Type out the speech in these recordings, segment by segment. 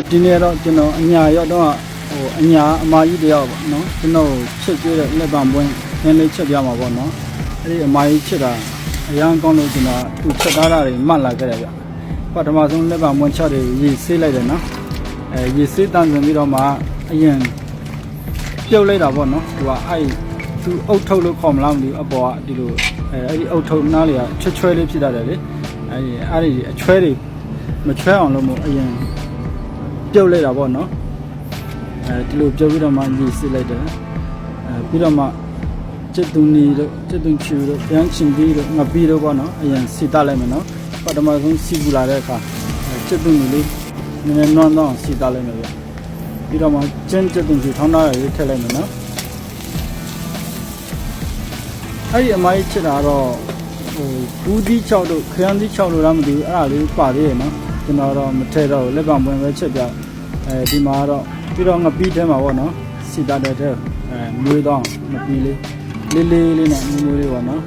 ဒီနေ့တော့ကျွန်တော်အညာရောက်တော့အညာအမကြီးတယောက်ပေါ့နော်ကျွန်တော်ချက်ကျွေးတဲ့လက်ပံပွင့်နည်းနည်းချက်ပြမှာပေါ့နော်အဲ့ဒီအမကြီးချက်တာအရန်ကောင်းလို့ကျွန်တော်သူချက်သားတာတွေမှတ်လာခဲ့တယ်ဗျပထမဆုံးလက်ပံပွင့်ချက်တွေရေဆေးလိုက်တယ်နော်ရေဆေးတန်းစင်ပြီးတော့မှအရင်ပြုတ်လိုက်တာပေါ့နော်သူကအဲ့သူအုတ်ထုတ်လို့ခေါ်မလားမသိဘူးအပေါ်ကဒီလိုအဲ့ဒီအုတ်ထုတ်နားလေးကချွဲလေးဖြစ်တတ်တယ်လေအဲ့ဒီအချွဲတွေမချွဲအောင်လို့မို့အရင်ပြုတ်လိုက်တာပေါ့နော်ဒီလိုပြုတ်ပြီးတော့မှညီစစ်လိုက်တယ်ပြီးတော့မှကျက်သူနီတို့ကျက်သူချူတို့ပြန်ချင်ပြီးတို့ငပီးတို့ပေါ့နော်အရင်စစ်တလိုက်မယ်နော်ပထမဆုံးစီပူလာတဲ့အခါကျက်သူနီလေးနည်းနည်းနွမ်းတော့စစ်တလိုက်မယ်ဗျပြီးတော့မှကျက်သူချူထောင်းသားရေးထည့်လိုက်မယ်နော်အဲ့ဒီအမိုင်းချစ်တာတော့ဘူးသီး6တို့ခရမ်းသီး6တို့လားမသိဘူးအဲ့ဒါလေးပါသေးတယ်နော်ကျွန်တော်တော့မထည့်တော့လက်ပံပွင့်ပဲချက်ပြဒီမှာတော့ပြီးတော့ငပီးထဲမှာပေါ့နော်စီတာတဲ့ထဲမွေးတော့ငပီးလေးလေးနဲ့မွေးလေးပေါ့နော်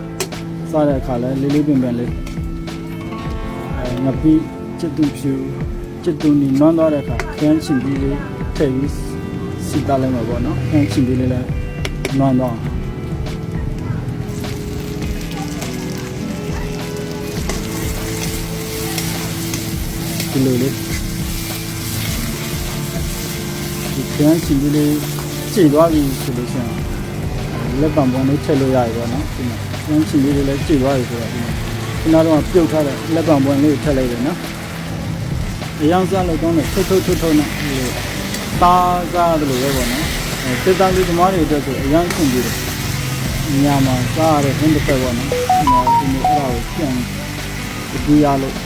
စားတဲ့အခါလဲလေးပင်လေးငပီးကျက်သူဖြူကျက်သူနီနွမ်းသွားတဲ့အခါခန်းချင်ပြီးလေးထည့်ပြီးစီတာလိုက်မှာပေါ့နော်ခန်းချင်ပြီးလေးလည်းနွမ်းတော့ဒီလိုလေးဒီခန်းချင်ပြီးလေးကြည့်သွားပြီဆိုလို့ရှိရင်လက်ပံပွင့်လေးထည့်လို့ရပြီပေါ့နော်ဒီမှာခန်းချင်ပြီးလေးလည်းကြည့်သွားပြီဆိုတော့ဒီမှာခုနကတော့ပြုတ်ထားတဲ့လက်ပံပွင့်လေးထည့်လိုက်တယ်နော်အယောင်စားလို့ကောင်းတယ်ထုတ်နဲ့သားစားတယ်လို့ပဲပေါ့နော်စစ်သားလေးသမားတွေအတွက်ဆိုအယောင်ဆင်ပြီးတယ်ညမှာစားရတဲ့ဟင်းတစ်ဖက်ပေါ့နော်ဒီနေ့အဲ့ဒါကိုပြန်ပြီးရလို့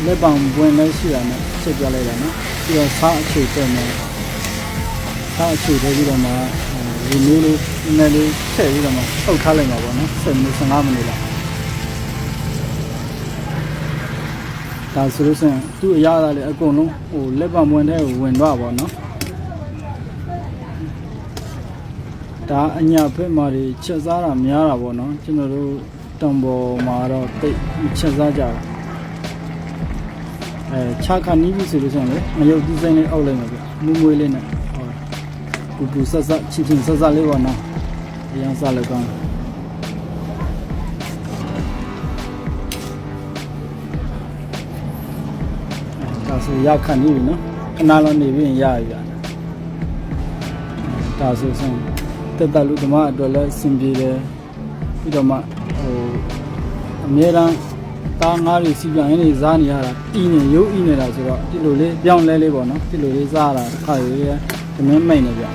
လက်ပံပွင့်လည်းရှိတာနဲ့ချက်ပြလိုက်တာနော်ပြီးတော့စားအခြေတက်မယ်စားအခြေတက်ပြီးတော့မှဒီလေးလေးနည်းနည်းလေးထည့်ပြီးတော့မှပုတ်ထားလိုက်မှာပေါ့နော်10မိနစ်15မိနစ်လောက်ဒါဆိုလို့ရှိရင်သူ့အရာသားလေးအကုန်လုံးလက်ပံပွင့်ထဲကိုဝင်သွားပါတော့ဒါအညာဖက်မှာချက်စားတာများတာပေါ့နော်ကျွန်တော်တို့တောင်ပေါ်မှာတော့တိတ်ချက်စားကြတာချာခါနီးပြီဆိုလို့ဆိုရင်လေမယုတ်ဒီဇိုင်းလေးအောက်လိုက်မှာပြမွေးလေးနဲ့ပူဆက်ချင်းဆက်လေးပေါ့နော်အရင်စားလို့ကောင်းဒါဆိုရခါနီးပြီနော်ခဏလောက်နေပြီးရပြီဒါဆိုစံတက်လူသမားအတွက်လည်းစင်ပြေတယ်ပြီးတော့မှအများအားတားငါးတွေစီပြန်ရင်းနေစားနေရတာတီးနေရုပ်ဤနေတာဆိုတော့ဒီလိုလေးပြောင်းလဲလေးပေါ့နော်ဒီလိုလေးစားရတာတစ်ခါရွေးသမင်းမိတ်နေဗျ